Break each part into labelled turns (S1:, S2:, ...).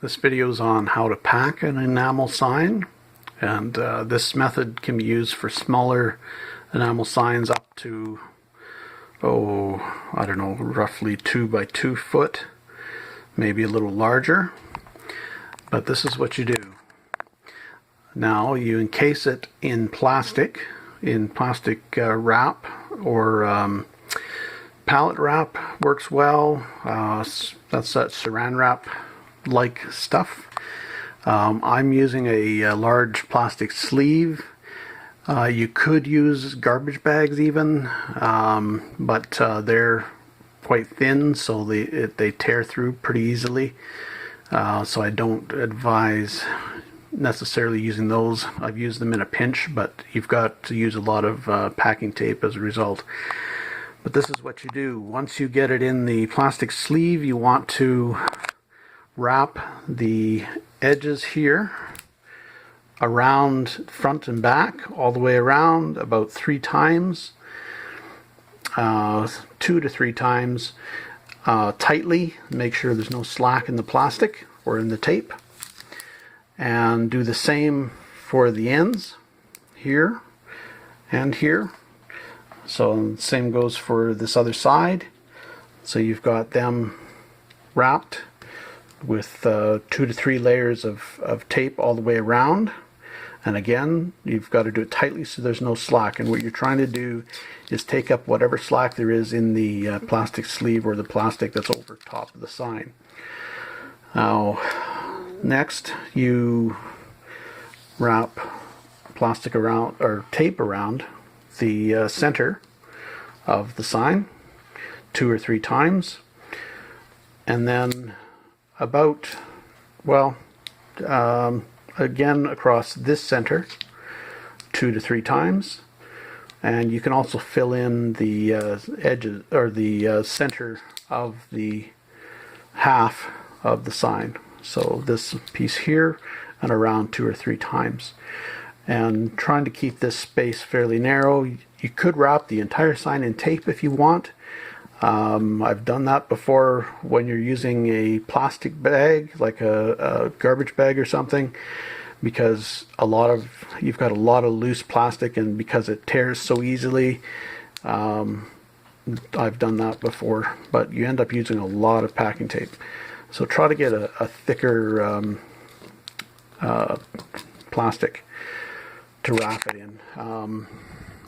S1: This video is on how to pack an enamel sign, and this method can be used for smaller enamel signs up to, I don't know, roughly 2 by 2 foot, maybe a little larger. But this is what you do. Now you encase it in plastic wrap, or pallet wrap works well. That's that saran wrap like stuff. I'm using a large plastic sleeve. You could use garbage bags even, but they're quite thin, so they tear through pretty easily. So I don't advise necessarily using those. I've used them in a pinch, but you've got to use a lot of packing tape as a result. But this is what you do. Once you get it in the plastic sleeve, you want to wrap the edges here around front and back, all the way around, about 3 times, 2 to 3 times, tightly. Make sure there's no slack in the plastic or in the tape. And do the same for the ends here and here. So the same goes for this other side. So you've got them wrapped with 2 to 3 layers of tape all the way around. And again, you've got to do it tightly so there's no slack. And what you're trying to do is take up whatever slack there is in the plastic sleeve or the plastic that's over top of the sign. Now, next you wrap plastic around, or tape around, the center of the sign 2 or 3 times, and then about, again across this center 2 to 3 times. And you can also fill in the edges, or the center of the half of the sign. So this piece here, and around 2 or 3 times. And trying to keep this space fairly narrow. You could wrap the entire sign in tape if you want. I've done that before when you're using a plastic bag, like a garbage bag or something, because you've got a lot of loose plastic, and because it tears so easily, I've done that before, but you end up using a lot of packing tape. So try to get a thicker plastic to wrap it in.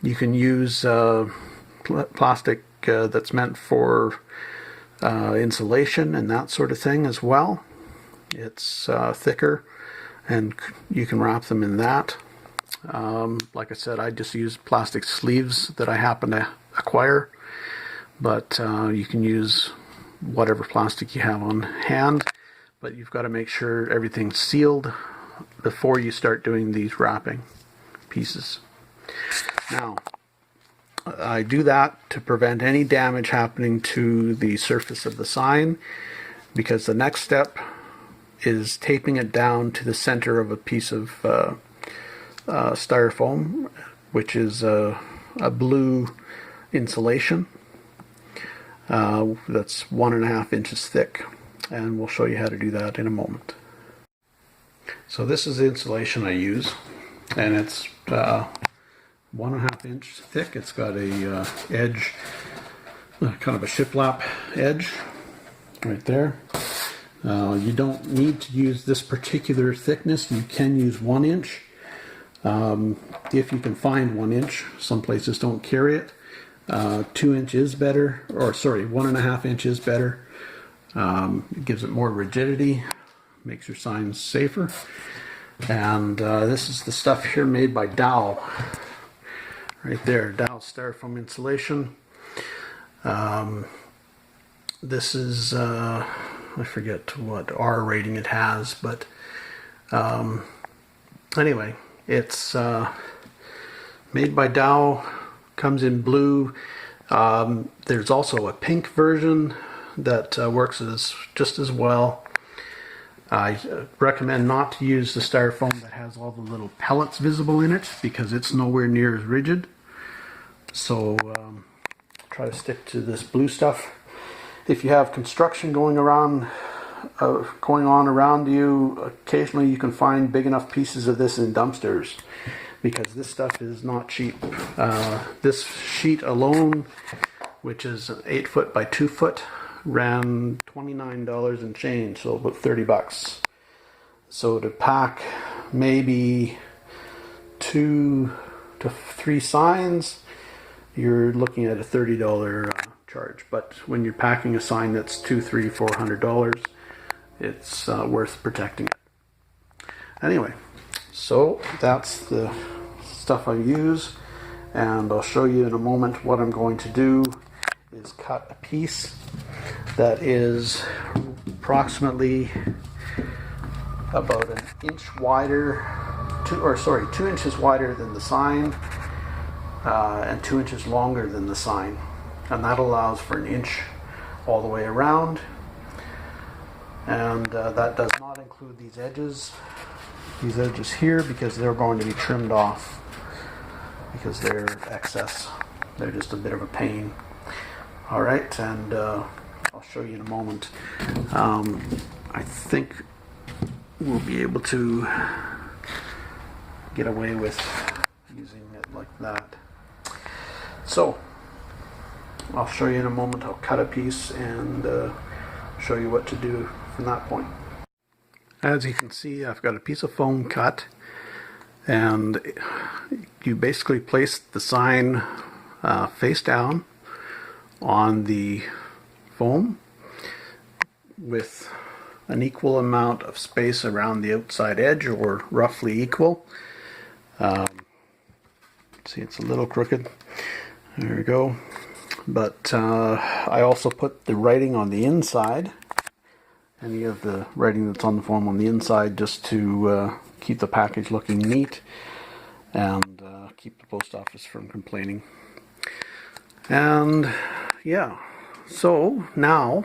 S1: You can use plastic that's meant for insulation and that sort of thing as well. It's thicker, and you can wrap them in that. Like I said, I just use plastic sleeves that I happen to acquire, but you can use whatever plastic you have on hand, but you've got to make sure everything's sealed before you start doing these wrapping pieces. Now, I do that to prevent any damage happening to the surface of the sign, because the next step is taping it down to the center of a piece of styrofoam, which is a blue insulation that's 1.5 inches thick, and we'll show you how to do that in a moment. So this is the insulation I use, and it's 1.5 inch thick. It's got a edge, kind of a shiplap edge right there. You don't need to use this particular thickness. You can use 1 inch if you can find 1 inch. Some places don't carry it. 2 inch is better, or sorry, 1.5 inch is better. It gives it more rigidity, makes your signs safer. And this is the stuff here made by Dow. Right there, Dow styrofoam insulation. This is, I forget what R rating it has, but anyway, it's made by Dow, comes in blue. There's also a pink version that works just as well. I recommend not to use the styrofoam that has all the little pellets visible in it, because it's nowhere near as rigid. So try to stick to this blue stuff. If you have construction going around going on around you, occasionally you can find big enough pieces of this in dumpsters, because this stuff is not cheap. This sheet alone, which is 8 foot by 2 foot, ran $29 and change, so about 30 bucks. So to pack maybe 2 to 3 signs, you're looking at a $30 charge. But when you're packing a sign that's $200, $300, $400, it's worth protecting it. Anyway, so that's the stuff I use, and I'll show you in a moment. What I'm going to do is cut a piece that is approximately about an inch wider, 2 inches wider than the sign, and 2 inches longer than the sign, and that allows for an inch all the way around. And that does not include these edges here, because they're going to be trimmed off because they're excess. They're just a bit of a pain. All right, and I'll show you in a moment. I think we'll be able to get away with using it like that. So I'll show you in a moment. I'll cut a piece and show you what to do from that point. As you can see, I've got a piece of foam cut, and you basically place the sign face down on the foam with an equal amount of space around the outside edge, or roughly equal. See, it's a little crooked. There we go. But I also put the writing on the inside, any of the writing that's on the foam on the inside, just to keep the package looking neat and keep the post office from complaining. And yeah, so now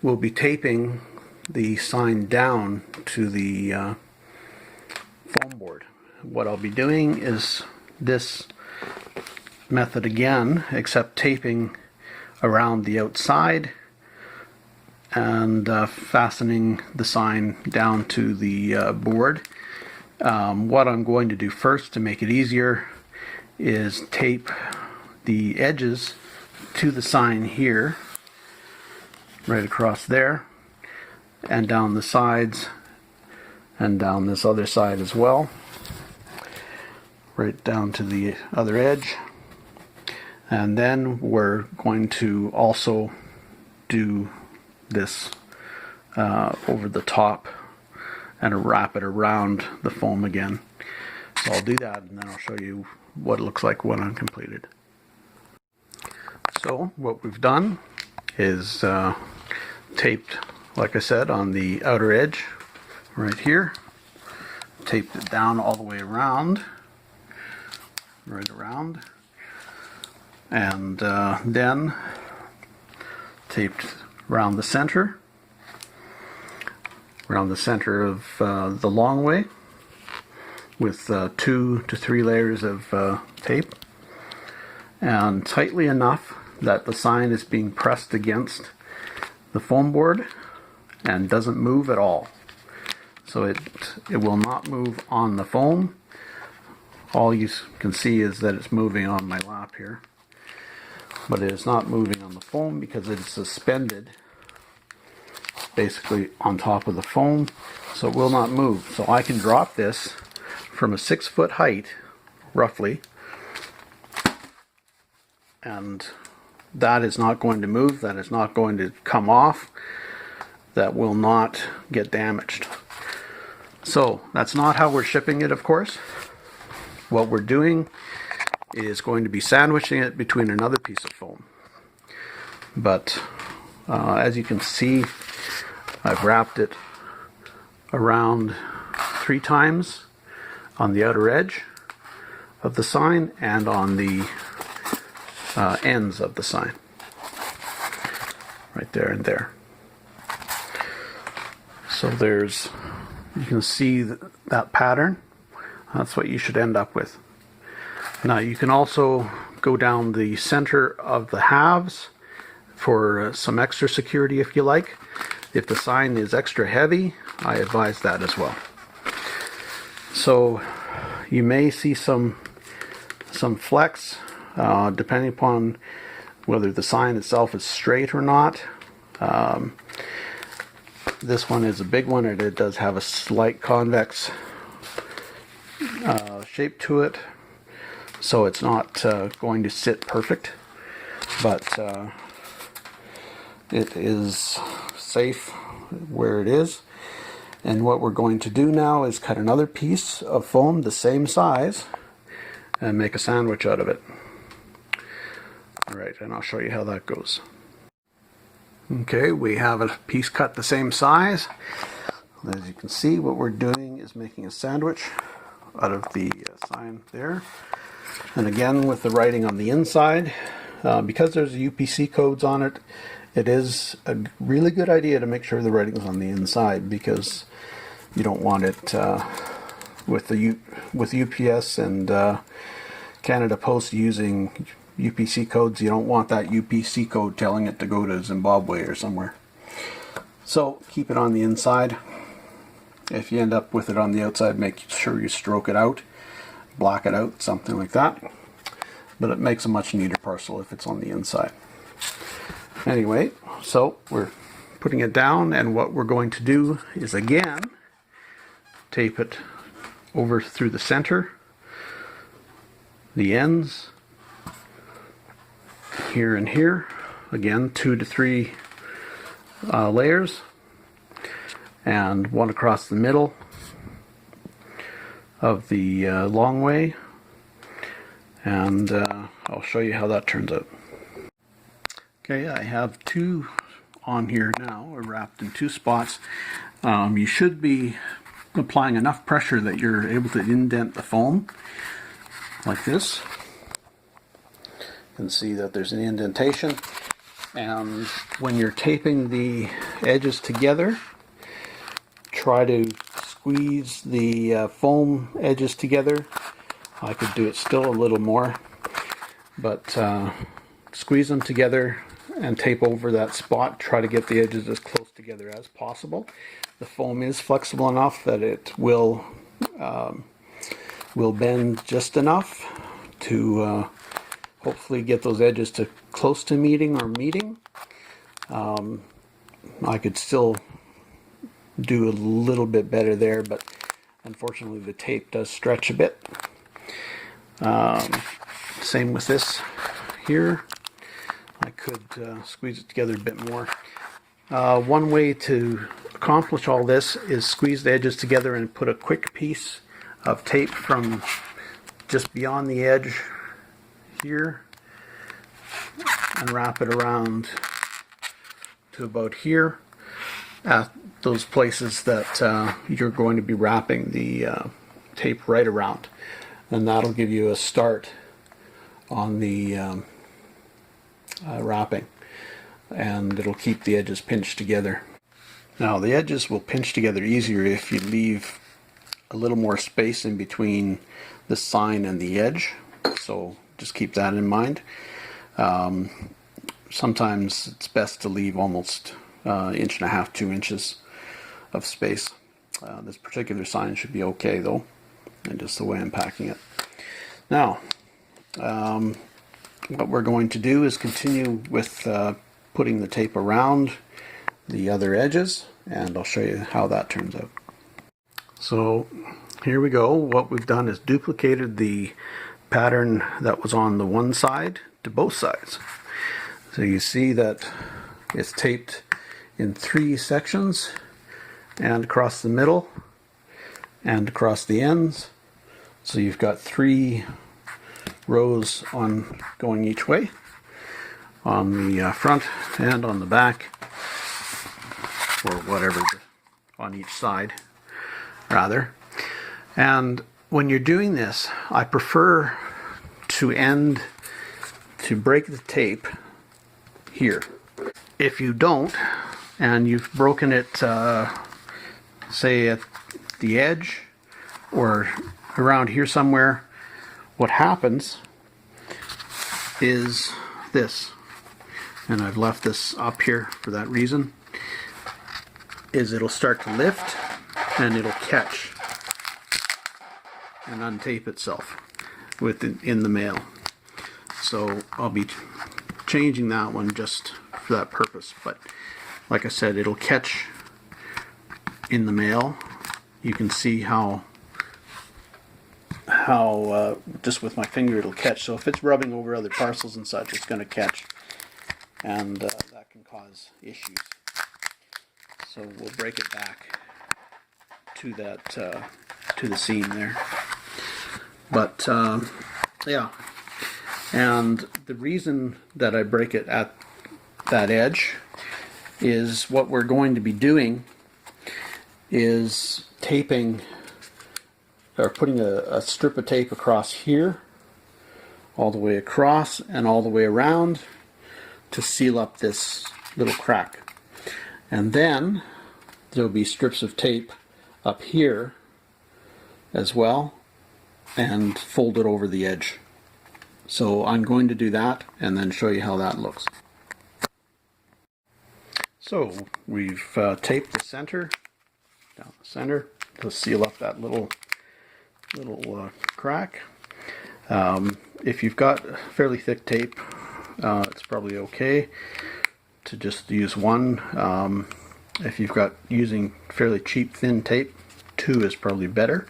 S1: we'll be taping the sign down to the foam board. What I'll be doing is this method again, except taping around the outside and fastening the sign down to the board. What I'm going to do first to make it easier is tape the edges to the sign here, right across there, and down the sides, and down this other side as well, right down to the other edge. And then we're going to also do this over the top and wrap it around the foam again. So I'll do that, and then I'll show you what it looks like when I'm completed. So what we've done is taped, like I said, on the outer edge right here. Taped it down all the way around, right around, and then taped around the center of the long way with 2 to 3 layers of tape, and tightly enough that the sign is being pressed against the foam board and doesn't move at all. So it will not move on the foam. All you can see is that it's moving on my lap here, but it is not moving on the foam because it is suspended basically on top of the foam, so it will not move. So I can drop this from a 6-foot height, roughly, and that is not going to move, that is not going to come off, that will not get damaged. So that's not how we're shipping it, of course. What we're doing is going to be sandwiching it between another piece of foam. But as you can see, I've wrapped it around 3 times on the outer edge of the sign and on the ends of the sign, right there and there. So there's, you can see that pattern. That's what you should end up with. Now you can also go down the center of the halves for some extra security if you like, If the sign is extra heavy, I advise that as well. So you may see some flex depending upon whether the sign itself is straight or not. This one is a big one, and it does have a slight convex shape to it, so it's not going to sit perfect, but it is safe where it is. And what we're going to do now is cut another piece of foam the same size and make a sandwich out of it. Alright, and I'll show you how that goes. Okay, we have a piece cut the same size. As you can see, what we're doing is making a sandwich out of the sign there. And again, with the writing on the inside, because there's UPC codes on it, it is a really good idea to make sure the writing's on the inside, because you don't want it with UPS and Canada Post using UPC codes. You don't want that UPC code telling it to go to Zimbabwe or somewhere. So keep it on the inside. If you end up with it on the outside, make sure you stroke it out, block it out, something like that. But it makes a much neater parcel if it's on the inside. Anyway, so we're putting it down, and what we're going to do is again tape it over through the center, the ends, here and here, again 2 to 3 layers, and one across the middle of the long way, and I'll show you how that turns out. Okay, I have 2 on here now, wrapped in 2 spots. You should be applying enough pressure that you're able to indent the foam like this. You can see that there's an indentation, and when you're taping the edges together, try to squeeze the foam edges together. I could do it still a little more, but squeeze them together and tape over that spot. Try to get the edges as close together as possible. The foam is flexible enough that it will bend just enough to hopefully get those edges to close to meeting or meeting. I could still do a little bit better there, but unfortunately the tape does stretch a bit. Same with this here. I could squeeze it together a bit more. One way to accomplish all this is squeeze the edges together and put a quick piece of tape from just beyond the edge here and wrap it around to about here at those places that you're going to be wrapping the tape right around, and that'll give you a start on the wrapping, and it'll keep the edges pinched together. Now the edges will pinch together easier if you leave a little more space in between the sign and the edge, so just keep that in mind. Sometimes it's best to leave almost 1.5 inches, 2 inches of space. This particular sign should be okay though, and just the way I'm packing it. Now what we're going to do is continue with putting the tape around the other edges, and I'll show you how that turns out. So here we go. What we've done is duplicated the pattern that was on the one side to both sides. So you see that it's taped in 3 sections, and across the middle and across the ends. So you've got 3 rows on going each way, on the front and on the back, or whatever, on each side rather. And when you're doing this, I prefer to break the tape here. If you don't, and you've broken it say at the edge or around here somewhere, what happens is this, and I've left this up here for that reason. is it'll start to lift and it'll catch and untape itself in the mail. So I'll be changing that one just for that purpose. But like I said, it'll catch in the mail. You can see how just with my finger it'll catch. So if it's rubbing over other parcels and such, it's going to catch, and that can cause issues. So we'll break it back to that to the seam there. But yeah, and the reason that I break it at that edge is what we're going to be doing is taping, or putting a strip of tape across here, all the way across and all the way around to seal up this little crack. And then there'll be strips of tape up here as well and fold it over the edge. So I'm going to do that and then show you how that looks. So we've taped the center, down the center, to seal up that little crack. If you've got fairly thick tape, it's probably okay to just use one. If you've got using fairly cheap thin tape, 2 is probably better.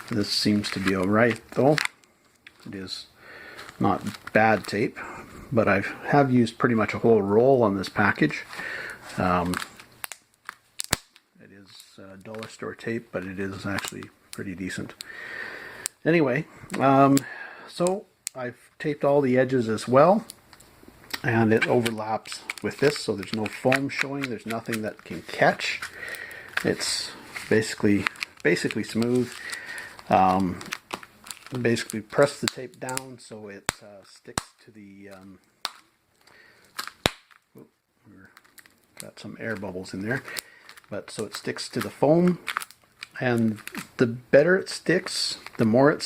S1: This seems to be alright though. It is not bad tape, but I have used pretty much a whole roll on this package. It is dollar store tape, but it is actually pretty decent. Anyway, so I've taped all the edges as well, and it overlaps with this, so there's no foam showing. There's nothing that can catch. It's basically smooth. Basically press the tape down so it sticks to the got some air bubbles in there, but so it sticks to the foam, and the better it sticks, the more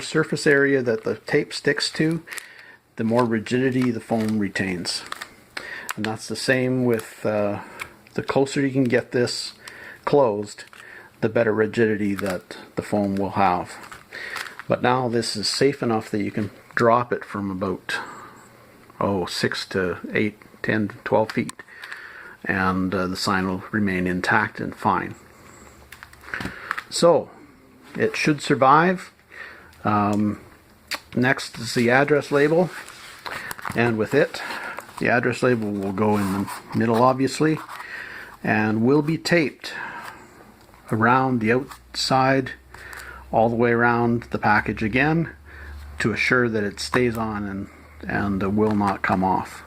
S1: surface area that the tape sticks to, the more rigidity the foam retains. And that's the same with the closer you can get this closed, the better rigidity that the foam will have. But now this is safe enough that you can drop it from about 6 to 8, 10, 12 feet, and the sign will remain intact and fine. So it should survive. Next is the address label, and with it, the address label will go in the middle, obviously, and will be taped around the outside all the way around the package again to assure that it stays on and will not come off.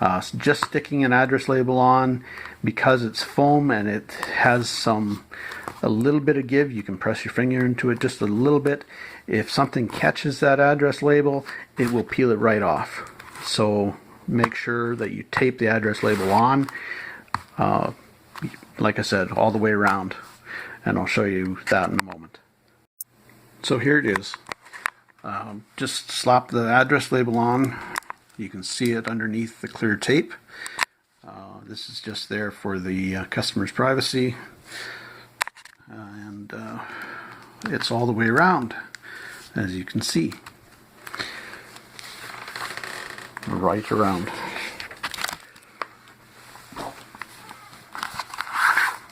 S1: So just sticking an address label on, because it's foam and it has a little bit of give, you can press your finger into it just a little bit. If something catches that address label, it will peel it right off. So make sure that you tape the address label on, like I said, all the way around, and I'll show you that in a moment. So here it is. Just slap the address label on. You can see it underneath the clear tape. This is just there for the customer's privacy, and it's all the way around, as you can see, right around.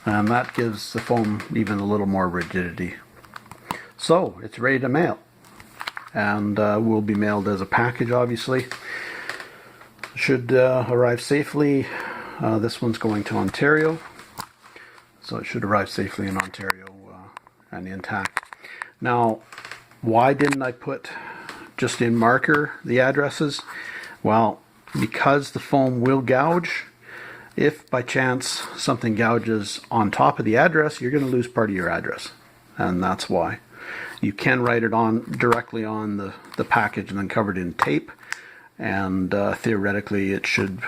S1: And that gives the foam even a little more rigidity. So it's ready to mail, and will be mailed as a package, obviously. Should arrive safely. This one's going to Ontario, so it should arrive safely in Ontario and intact. Now, why didn't I put just in marker the addresses? Well, because the foam will gouge. If by chance something gouges on top of the address, you're going to lose part of your address, and that's why. You can write it on directly on the package and then cover it in tape, and theoretically it should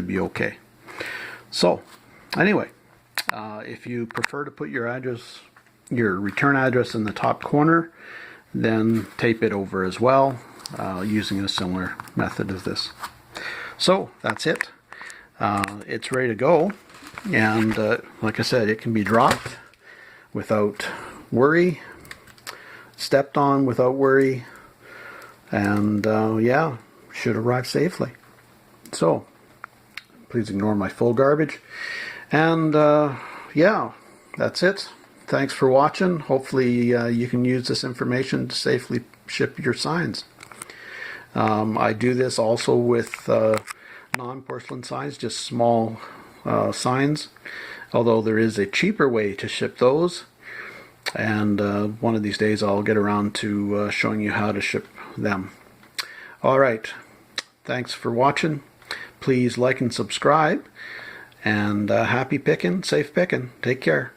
S1: be okay. So anyway, if you prefer to put your return address in the top corner, then tape it over as well, using a similar method as this. So that's it. It's ready to go, and like I said, it can be dropped without worry, stepped on without worry, and yeah, should arrive safely. So please ignore my full garbage, and yeah, that's it. Thanks for watching. Hopefully you can use this information to safely ship your signs. I do this also with non-porcelain signs, just small signs, although there is a cheaper way to ship those, and one of these days I'll get around to showing you how to ship them. All right, thanks for watching. Please like and subscribe, and happy picking, safe picking. Take care.